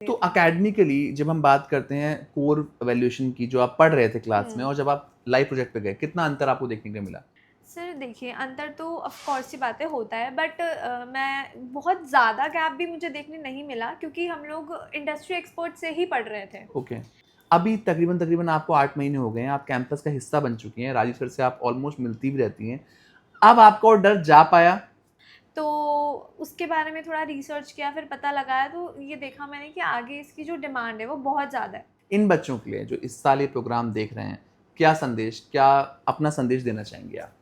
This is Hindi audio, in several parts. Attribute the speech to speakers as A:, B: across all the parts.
A: तो अकेडमिकली जब हम बात करते हैं कोर वैल्यूएशन की, जो आप पढ़ रहे थे क्लास में
B: हुँ।
A: और जब आप लाइव प्रोजेक्ट पे गए, कितना अंतर आपको देखने को मिला?
B: सर देखिए, अंतर तो ऑफ़ कोर्स सी बात है होता है, बट मैं बहुत ज़्यादा गैप भी मुझे देखने नहीं मिला क्योंकि हम लोग इंडस्ट्री एक्सपर्ट से ही पढ़ रहे थे।
A: ओके। अभी तकरीबन-तकरीबन आपको 8 महीने हो गए हैं, आप कैंपस का हिस्सा बन चुकी हैं, राजीव सर से आप ऑलमोस्ट मिलती भी रहती हैं। अब आपका वो डर जा पाया?
B: तो उसके बारे में थोड़ा रिसर्च किया, फिर पता लगाया तो ये देखा मैंने कि आगे इसकी जो डिमांड है वो बहुत ज़्यादा है।
A: इन बच्चों के लिए जो इस साल ये प्रोग्राम देख रहे हैं, क्या अपना संदेश देना चाहेंगे आप?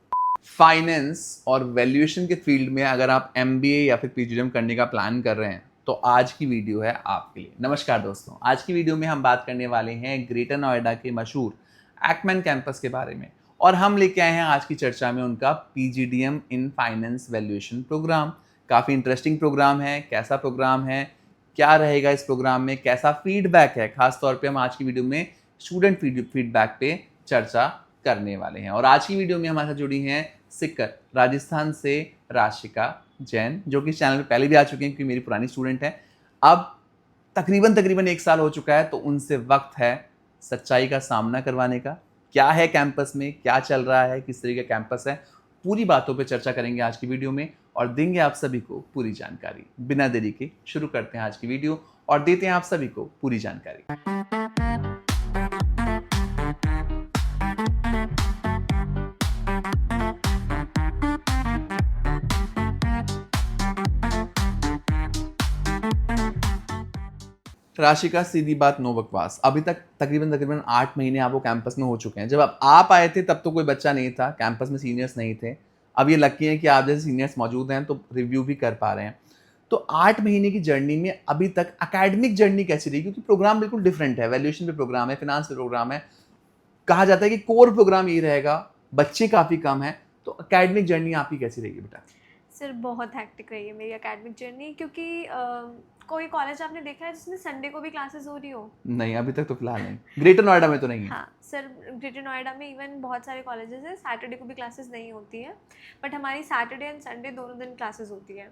A: फाइनेंस और वैल्यूएशन के फील्ड में अगर आप एमबीए या फिर पीजीडीएम करने का प्लान कर रहे हैं, तो आज की वीडियो है आपके लिए। नमस्कार दोस्तों, आज की वीडियो में हम बात करने वाले हैं ग्रेटर नोएडा के मशहूर एक्मैन कैंपस के बारे में, और हम लेके आए हैं आज की चर्चा में उनका PGDM in finance valuation program. काफ़ी इंटरेस्टिंग प्रोग्राम है। कैसा प्रोग्राम है, क्या रहेगा इस प्रोग्राम में, कैसा फीडबैक है, खास तौर पे हम आज की वीडियो में स्टूडेंट फीडबैक पे चर्चा करने वाले हैं। और आज की वीडियो में हमारे साथ जुड़ी हैं सिक्कर राजस्थान से राशिका जैन, जो कि इस चैनल पे पहले भी आ चुकी हैं क्योंकि मेरी पुरानी स्टूडेंट है। अब तकरीबन 1 साल हो चुका है, तो उनसे वक्त है सच्चाई का सामना करवाने का। क्या है कैंपस में, क्या चल रहा है, किस तरीके का कैंपस है, पूरी बातों पे चर्चा करेंगे आज की वीडियो में और देंगे आप सभी को पूरी जानकारी। बिना देरी के शुरू करते हैं आज की वीडियो और देते हैं आप सभी को पूरी जानकारी। राशिका, सीधी बात, नो बकवास। अभी तक तकरीबन 8 महीने आपको कैंपस में हो चुके हैं। जब आप आए थे तब तो कोई बच्चा नहीं था, कैंपस में सीनियर्स नहीं थे। अब ये लकी है कि आप जैसे सीनियर्स मौजूद हैं तो रिव्यू भी कर पा रहे हैं। तो 8 महीने की जर्नी में अभी तक एकेडमिक जर्नी कैसी रही? क्योंकि प्रोग्राम बिल्कुल डिफरेंट है, वैल्यूएशन पे प्रोग्राम है, फिनांस पे प्रोग्राम है। कहा जाता है कि कोर प्रोग्राम ये रहेगा, बच्चे काफ़ी कम हैं, तो एकेडमिक जर्नी आपकी कैसी रहेगी बेटा?
B: सर बहुत हेक्टिक रही है मेरी एकेडमिक जर्नी क्योंकि कोई कॉलेज आपने देखा है जिसमें संडे को भी क्लासेस हो रही हो?
A: नहीं, अभी तक तो फिलहाल नहीं। ग्रेटर नोएडा में तो नहीं है।
B: हाँ, सर ग्रेटर नोएडा में इवन बहुत सारे कॉलेजेस हैं, सैटरडे को भी क्लासेस नहीं होती है, बट हमारी सैटरडे एंड संडे दोनों दिन क्लासेस होती है।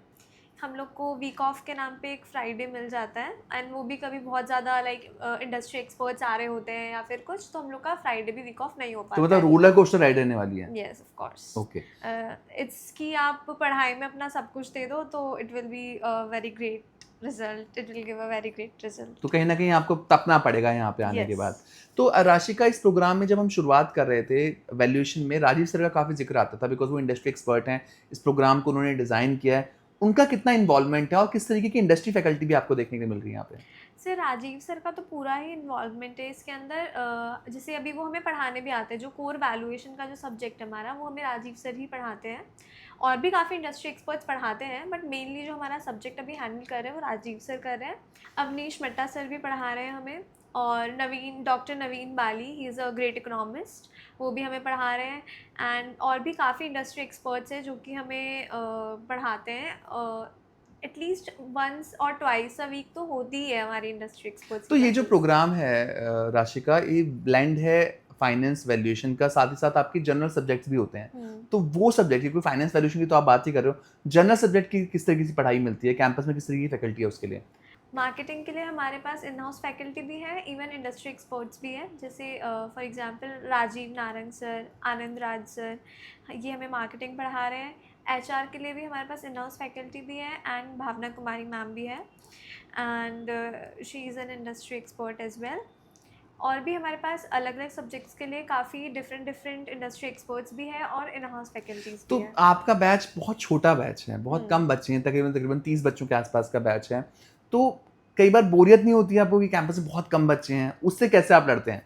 B: हम लोग को वीक ऑफ के नाम पे एक फ्राइडे मिल जाता है, एंड वो भी कभी बहुत ज़्यादा लाइक इंडस्ट्री एक्सपर्ट्स आ रहे होते हैं या फिर कुछ, तो हम लोग का फ्राइडे भी वीक ऑफ नहीं हो
A: तो
B: पाता
A: मतलब
B: है।
A: रोलर कोस्टर राइड रहने वाली है।
B: Yes of course.
A: Okay.
B: It's कि आप पढ़ाई में अपना सब कुछ दे दो तो it will be very great result, it will give a very great result.
A: तो कहीं न कहीं आपको तपना पड़ेगा यहाँ पे आने के
B: यस।
A: बाद। तो राशिका, इस प्रोग्राम में जब हम शुरुआत कर रहे थे वैल्यूएशन में, राजीव सर का काफ़ी ज़िक्र आता था बिकॉज़ वो इंडस्ट्री एक्सपर्ट हैं। इस प्रोग्राम को उन्होंने डिज़ाइन किया है। उनका कितना इन्वॉल्वमेंट है और किस तरीके की इंडस्ट्री फैकल्टी भी आपको देखने को मिल रही है यहाँ पे?
B: सर राजीव सर का तो पूरा ही इन्वॉल्वमेंट है इसके अंदर। जैसे अभी वो हमें पढ़ाने भी आते हैं, जो कोर वैल्यूएशन का जो सब्जेक्ट है हमारा, वो हमें राजीव सर ही पढ़ाते हैं। और भी काफ़ी इंडस्ट्री एक्सपर्ट्स पढ़ाते हैं, बट मेनली जो हमारा सब्जेक्ट अभी हैंडल कर रहे हैं वो राजीव सर कर रहे हैं। अवनीश मट्टा सर भी पढ़ा रहे हैं हमें, और doctor Naveen Bali, he is a great economist, वो भी हमें पढ़ा रहे हैं। एंड और भी काफ़ी इंडस्ट्री एक्सपर्ट्स हैं जो कि हमें पढ़ाते हैं। एटलीस्ट वंस और ट्वाइस अ वीक तो होती ही है हमारी इंडस्ट्री एक्सपर्ट्स
A: तो
B: की
A: ये जो
B: classes।
A: प्रोग्राम है राशिका, ये ब्लेंड है फाइनेंस वैल्यूएशन का, साथ ही साथ आपके जनरल सब्जेक्ट्स भी होते हैं। तो वो सब्जेक्ट, क्योंकि फाइनेंस वैल्यूएशन की तो आप बात ही कर रहे हो, जनरल सब्जेक्ट की किस तरीके की पढ़ाई मिलती है? कैंपस में किस तरीके की फैकल्टी है उसके लिए?
B: मार्केटिंग के लिए हमारे पास इन हाउस फैकल्टी भी है, इवन इंडस्ट्री एक्सपर्ट्स भी है। जैसे for example Rajiv Narang sir, Anand Raj sir, ये हमें मार्केटिंग पढ़ा रहे हैं। एचआर के लिए भी हमारे पास इन हाउस फैकल्टी भी है, एंड भावना कुमारी मैम भी है, and she is an industry expert as well. और भी हमारे पास अलग अलग सब्जेक्ट्स के लिए काफ़ी डिफरेंट इंडस्ट्री एक्सपर्ट्स भी है और इन हाउस फैकल्टीज़
A: तो
B: भी है।
A: आपका बैच बहुत छोटा बैच है, बहुत कम
B: हम्म।
A: बच्चे हैं, तकरीबन 30 बच्चों के आसपास का बैच है। तो कई बार बोरियत नहीं होती है आपको कि कैंपस में बहुत कम बच्चे हैं? उससे कैसे आप लड़ते हैं?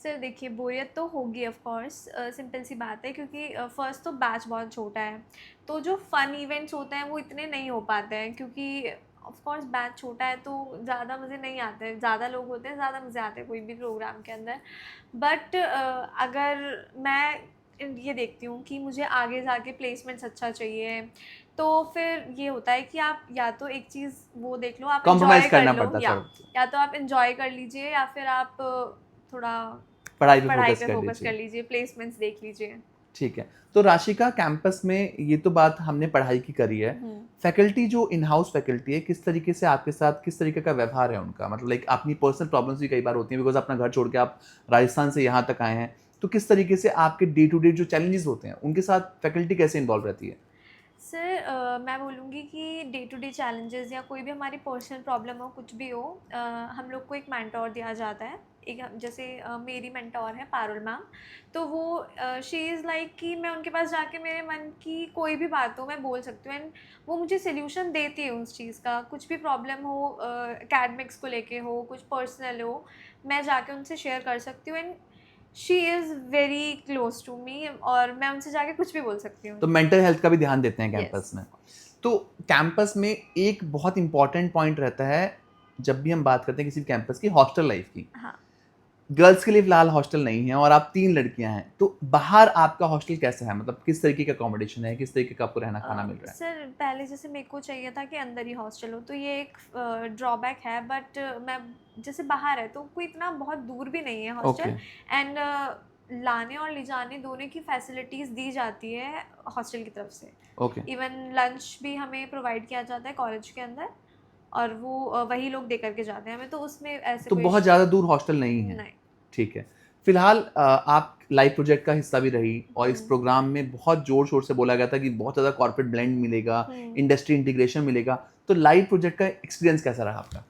B: सर देखिए, बोरियत तो होगी ऑफ कोर्स, सिंपल सी बात है, क्योंकि फर्स्ट तो बैच बहुत छोटा है, तो जो फ़न इवेंट्स होते हैं वो इतने नहीं हो पाते हैं, क्योंकि ऑफ कोर्स बैच छोटा है तो ज़्यादा मज़े नहीं आते हैं। ज़्यादा लोग होते हैं, ज़्यादा मज़े आते हैं कोई भी प्रोग्राम के अंदर। बट अगर मैं ये देखती हूँ कि मुझे आगे जाके प्लेसमेंट्स अच्छा चाहिए, तो फिर ये होता है कि आप या तो एक चीज़ वो देख लो, आप
A: कॉम्प्रोमाइज़
B: इंजॉय कर
A: करना
B: लो,
A: पड़ता है थोड़ा।
B: या तो आप इंजॉय कर लीजिए, या फिर आप थोड़ा
A: पढ़ाई पे
B: पढ़ाई
A: फ़ोकस
B: पे
A: कर
B: फोकस कर
A: लीजिए।
B: लीजिए, प्लेसमेंट्स देख लीजिए।
A: ठीक है। तो राशिका, कैंपस में ये तो बात हमने पढ़ाई की करी है, फैकल्टी जो इन हाउस फैकल्टी है किस तरीके से आपके साथ, किस तरीके का व्यवहार है उनका, मतलब लाइक अपनी पर्सनल प्रॉब्लम्स भी कई बार होती हैं बिकॉज अपना घर छोड़ के आप राजस्थान से यहाँ तक आए हैं, तो किस तरीके से आपके डे टू डे जो चैलेंजेस होते हैं उनके साथ फैकल्टी कैसे इन्वॉल्व रहती है?
B: सर मैं बोलूँगी कि डे टू डे चैलेंजेस या कोई भी हमारी पर्सनल प्रॉब्लम हो, कुछ भी हो, हम लोग को एक मेंटोर दिया जाता है। एक जैसे मेरी मेंटोर है पारुल मैम, तो वो शी इज़ लाइक कि मैं उनके पास जाके मेरे मन की कोई भी बात हो मैं बोल सकती हूँ, एंड वो मुझे सल्यूशन देती है उस चीज़ का। कुछ भी प्रॉब्लम हो, एकेडमिक्स को लेके हो, कुछ पर्सनल हो, मैं जाके उनसे शेयर कर सकती हूँ, and she is very close to me, और मैं उनसे जाके कुछ भी बोल सकती हूँ।
A: तो मेंटल हेल्थ का भी ध्यान देते हैं कैंपस
B: यस।
A: में। तो कैंपस में एक बहुत इंपॉर्टेंट पॉइंट रहता है जब भी हम बात करते हैं किसी कैंपस की, हॉस्टल लाइफ की।
B: हाँ।
A: गर्ल्स के लिए फिलहाल हॉस्टल नहीं है और आप 3 लड़कियां हैं, तो बाहर आपका हॉस्टल कैसा है, मतलब किस तरीके का अकोमोडेशन है, किस तरीके का आपको रहना खाना मिल रहा है?
B: सर पहले जैसे मेरे को चाहिए था कि अंदर ही हॉस्टल हो, तो ये एक ड्रॉबैक है, बट मैं जैसे बाहर है तो कोई इतना बहुत दूर भी नहीं है
A: ओके।
B: हॉस्टल, एंड लाने और ले जाने दोनों की फैसिलिटीज़ दी जाती है हॉस्टल की तरफ से।
A: ओके।
B: इवन लंच भी हमें प्रोवाइड किया जाता है कॉलेज के अंदर, और वो वही लोग दे करके जाते हैं हमें, तो उसमें ऐसे
A: तो
B: कोई
A: बहुत ज़्यादा दूर हॉस्टल नहीं है।
B: नहीं।
A: ठीक है। फिलहाल आप लाइव प्रोजेक्ट का हिस्सा भी रही और इस
B: हम्म।
A: प्रोग्राम में बहुत जोर शोर से बोला गया था कि बहुत ज़्यादा कॉर्पोरेट ब्लेंड मिलेगा, इंडस्ट्री इंटीग्रेशन मिलेगा। तो लाइव प्रोजेक्ट का एक्सपीरियंस कैसा रहा आपका?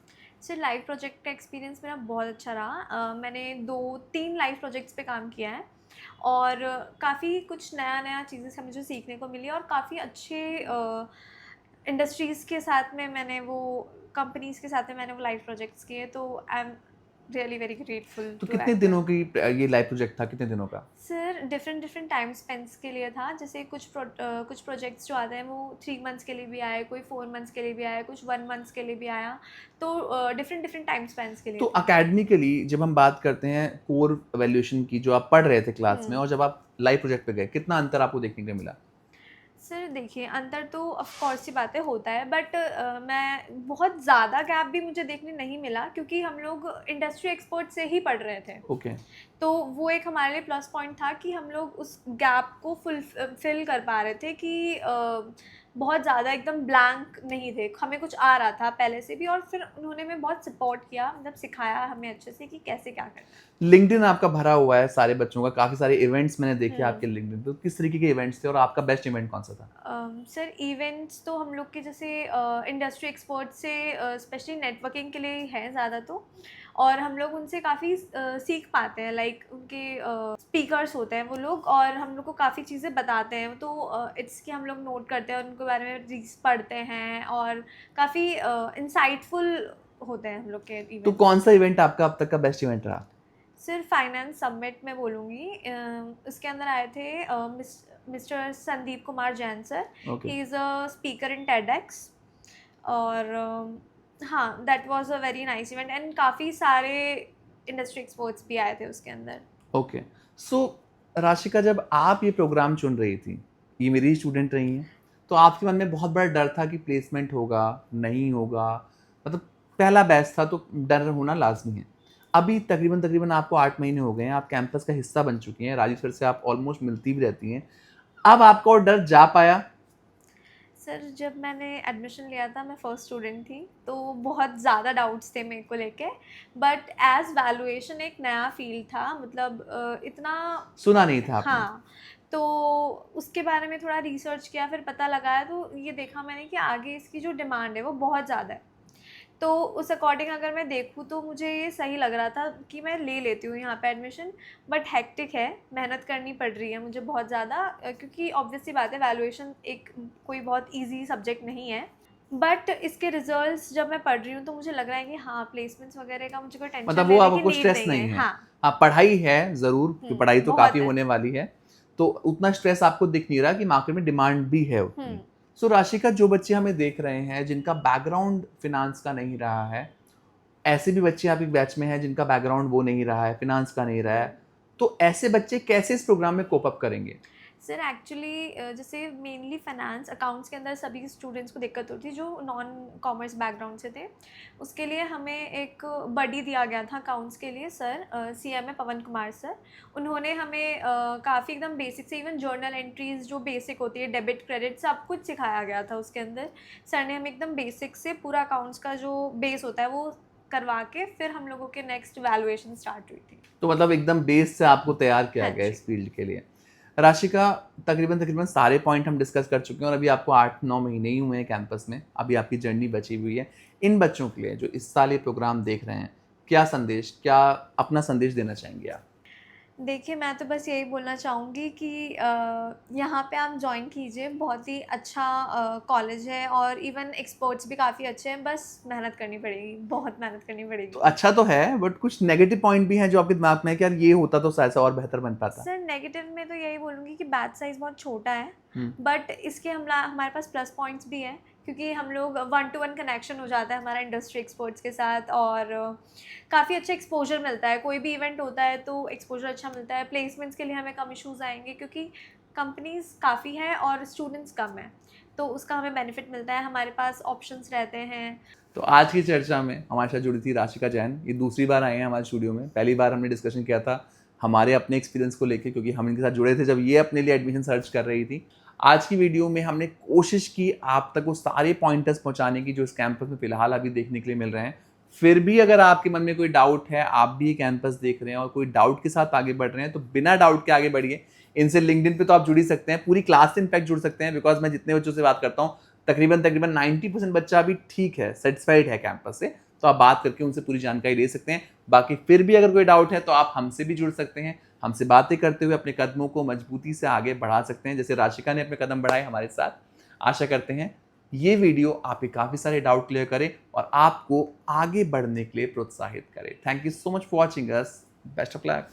B: सर लाइव प्रोजेक्ट का एक्सपीरियंस मेरा बहुत अच्छा रहा। मैंने 2-3 लाइव प्रोजेक्ट्स पे काम किया है, और काफ़ी कुछ नया नया चीज़ें से मुझे सीखने को मिली, और काफ़ी अच्छे इंडस्ट्रीज़ के साथ में मैंने वो कंपनीज़ के साथ में मैंने वो लाइव प्रोजेक्ट्स किए, तो I am really very grateful
A: तो
B: टू
A: कितने दिनों की ये लाइव प्रोजेक्ट था, कितने दिनों का?
B: Sir different different time Spence के लिए था। जैसे कुछ प्रोजेक्ट्स जो आते हैं वो 3 मंथ्स के लिए भी आए, कोई 4 मंथ्स के लिए भी आया, कुछ 1 मंथ्स के लिए भी आया, तो डिफरेंट डिफरेंट टाइम स्पेंस के लिए
A: तो
B: था।
A: अकेडमिकली जब हम बात करते हैं कोर वैल्यूएशन की, जो आप पढ़ रहे थे क्लास में,
B: हम्म।
A: और जब आप लाइव प्रोजेक्ट पे गए, कितना अंतर आपको देखने को मिला?
B: सर देखिए, अंतर तो ऑफ कोर्स सी बातें होता है, बट मैं बहुत ज़्यादा गैप भी मुझे देखने नहीं मिला, क्योंकि हम लोग इंडस्ट्री एक्सपर्ट से ही पढ़ रहे थे।
A: ओके।
B: तो वो एक हमारे लिए प्लस पॉइंट था कि हम लोग उस गैप को फिल कर पा रहे थे, कि बहुत ज़्यादा एकदम ब्लैंक नहीं थे, हमें कुछ आ रहा था पहले से भी, और फिर उन्होंने हमें बहुत सपोर्ट किया, मतलब सिखाया हमें अच्छे से कि कैसे क्या करना है।
A: लिंक्डइन आपका भरा हुआ है सारे बच्चों का, काफ़ी सारे इवेंट्स मैंने देखे
B: हम्म।
A: आपके लिंक्डइन पे। तो किस तरीके के इवेंट्स थे और आपका बेस्ट इवेंट कौन सा था?
B: सर इवेंट्स तो हम लोग के जैसे इंडस्ट्री एक्सपर्ट से स्पेशली नेटवर्किंग के लिए है ज़्यादा, तो और हम लोग उनसे काफ़ी सीख पाते हैं, लाइक उनके स्पीकर्स होते हैं वो लोग, और हम लोग को काफ़ी चीज़ें बताते हैं, तो इट्स कि हम लोग नोट करते हैं, उनके बारे में रील्स पढ़ते हैं, और काफ़ी इंसाइटफुल होते हैं हम लोग के
A: तो
B: इवेंट्स।
A: कौन सा इवेंट आपका अब तक का बेस्ट इवेंट रहा?
B: सिर्फ फाइनेंस सबमिट में बोलूँगी, उसके अंदर आए थे mister Sandeep Kumar Jain sir.
A: Okay.
B: He is a speaker in TEDx, और हाँ, that was a very nice event, and काफ़ी सारे इंडस्ट्री एक्सपर्ट्स भी आए थे उसके अंदर।
A: ओके। सो राशिका, जब आप ये प्रोग्राम चुन रही थी, ये मेरी स्टूडेंट रही हैं, तो आपके मन में बहुत बड़ा डर था कि प्लेसमेंट होगा, नहीं होगा, मतलब पहला बैच था तो डर होना लाजमी है। अभी तकरीबन तकरीबन आपको 8 महीने हो गए हैं, आप कैंपस का हिस्सा बन चुकी हैं, राजीव सर से आप ऑलमोस्ट मिलती भी रहती हैं। अब आपका वो डर जा पाया?
B: सर जब मैंने एडमिशन लिया था, मैं फर्स्ट स्टूडेंट थी, तो बहुत ज़्यादा डाउट्स थे मेरे को लेके, बट एज वैल्यूएशन एक नया फील्ड था, मतलब इतना
A: सुना नहीं था आपने?
B: हाँ, तो उसके बारे में थोड़ा रिसर्च किया, फिर पता लगाया, तो ये देखा मैंने कि आगे इसकी जो डिमांड है वो बहुत ज़्यादा है। तो उस अकॉर्डिंग अगर मैं देखूँ तो मुझे ये सही लग रहा था कि मैं ले लेती हूँ यहाँ पे एडमिशन, बट हेक्टिक है, मेहनत करनी पड़ रही है मुझे बहुत ज़्यादा, क्योंकि ऑब्वियस सी बात है, वैल्यूएशन एक कोई बहुत इजी सब्जेक्ट नहीं है, बट इसके रिजल्ट्स जब मैं पढ़ रही हूँ तो मुझे लग रहा है कि हाँ, प्लेसमेंट्स वगैरह का मुझे कोई टेंशन
A: मतलब वो
B: लेने
A: आपको
B: की
A: कोई
B: नीड
A: स्ट्रेस
B: नहीं
A: नहीं
B: है।
A: है।
B: हाँ।
A: हाँ, पढ़ाई है ज़रूर, कि पढ़ाई तो
B: बहुत
A: काफ़ी
B: है।
A: होने वाली है, तो उतना स्ट्रेस आपको दिख नहीं रहा कि मार्केट में डिमांड भी है उतनी।
B: हम्म।
A: सो राशिका, जो बच्चे हमें देख रहे हैं जिनका बैकग्राउंड फिनांस का नहीं रहा है, ऐसे भी बच्चे आपके बैच में हैं जिनका बैकग्राउंड वो नहीं रहा है, फिनांस का नहीं रहा है, तो ऐसे बच्चे कैसे इस प्रोग्राम में कोप अप करेंगे?
B: सर एक्चुअली जैसे मेनली फाइनेंस अकाउंट्स के अंदर सभी स्टूडेंट्स को दिक्कत होती है जो नॉन कॉमर्स बैकग्राउंड से थे। उसके लिए हमें एक बडी दिया गया था अकाउंट्स के लिए सर, सीएम है पवन कुमार सर। उन्होंने हमें काफ़ी एकदम बेसिक से इवन जर्नल एंट्रीज जो बेसिक होती है, डेबिट क्रेडिट, सब कुछ सिखाया गया था उसके अंदर। सर ने हमें एकदम बेसिक से पूरा अकाउंट्स का जो बेस होता है वो करवा के फिर हम लोगों के नेक्स्ट वैल्यूएशन स्टार्ट हुई थी।
A: तो मतलब एकदम बेस से आपको तैयार किया
B: हाँ
A: गया
B: जी।
A: इस फील्ड के लिए। राशिका, तकरीबन सारे पॉइंट हम डिस्कस कर चुके हैं और अभी आपको 8-9 महीने ही हुए हैं कैंपस में, अभी आपकी जर्नी बची हुई है। इन बच्चों के लिए जो इस साल ये प्रोग्राम देख रहे हैं, क्या अपना संदेश देना चाहेंगे आप?
B: देखिए, मैं तो बस यही बोलना चाहूँगी कि यहाँ पे आप जॉइन कीजिए, बहुत ही अच्छा कॉलेज है और इवन एक्सपर्ट्स भी काफ़ी अच्छे हैं, बस मेहनत करनी पड़ेगी, बहुत मेहनत करनी
A: तो
B: पड़ेगी।
A: अच्छा तो है, बट कुछ नेगेटिव पॉइंट भी हैं जो आपके दिमाग में है कि यार ये होता तो शायद से और बेहतर बन पाता?
B: सर नेगेटिव में तो यही बोलूँगी कि बैच साइज़ बहुत छोटा है,
A: हुँ।
B: बट इसके हमारे पास प्लस पॉइंट्स भी हैं क्योंकि हम लोग 1 to 1 कनेक्शन हो जाता है हमारा इंडस्ट्री एक्सपर्ट्स के साथ और काफ़ी अच्छा एक्सपोजर मिलता है। कोई भी इवेंट होता है तो एक्सपोजर अच्छा मिलता है। प्लेसमेंट्स के लिए हमें कम इश्यूज़ आएँगे क्योंकि कंपनीज़ काफ़ी हैं और स्टूडेंट्स कम हैं, तो उसका हमें बेनिफिट मिलता है, हमारे पास ऑप्शंस रहते हैं।
A: तो आज की चर्चा में हमारे साथ जुड़ी थी राशिका जैन। ये दूसरी बार आए हैं हमारे स्टूडियो में। पहली बार हमने डिस्कशन किया था हमारे अपने एक्सपीरियंस को लेके, क्योंकि हम इनके साथ जुड़े थे जब ये अपने लिए एडमिशन सर्च कर रही थी। आज की वीडियो में हमने कोशिश की आप तक वो सारे पॉइंटर्स पहुंचाने की जो इस कैंपस में फिलहाल अभी देखने के लिए मिल रहे हैं। फिर भी अगर आपके मन में कोई डाउट है, आप भी ये कैंपस देख रहे हैं और कोई डाउट के साथ आगे बढ़ रहे हैं, तो बिना डाउट के आगे बढ़िए। इनसे लिंक्डइन पे तो आप जुड़ ही सकते हैं, पूरी क्लास से इनफैक्ट जुड़ सकते हैं, बिकॉज मैं जितने बच्चों से बात करता हूँ तकरीबन 90% बच्चा अभी ठीक है, सेटिस्फाइड है कैंपस से, तो आप बात करके उनसे पूरी जानकारी ले सकते हैं। बाकी फिर भी अगर कोई डाउट है तो आप हमसे भी जुड़ सकते हैं, हमसे बातें करते हुए अपने कदमों को मजबूती से आगे बढ़ा सकते हैं, जैसे राशिका ने अपने कदम बढ़ाए हमारे साथ। आशा करते हैं ये वीडियो आपके काफ़ी सारे डाउट क्लियर करे और आपको आगे बढ़ने के लिए प्रोत्साहित करे। Thank you so much for watching us. Best of luck.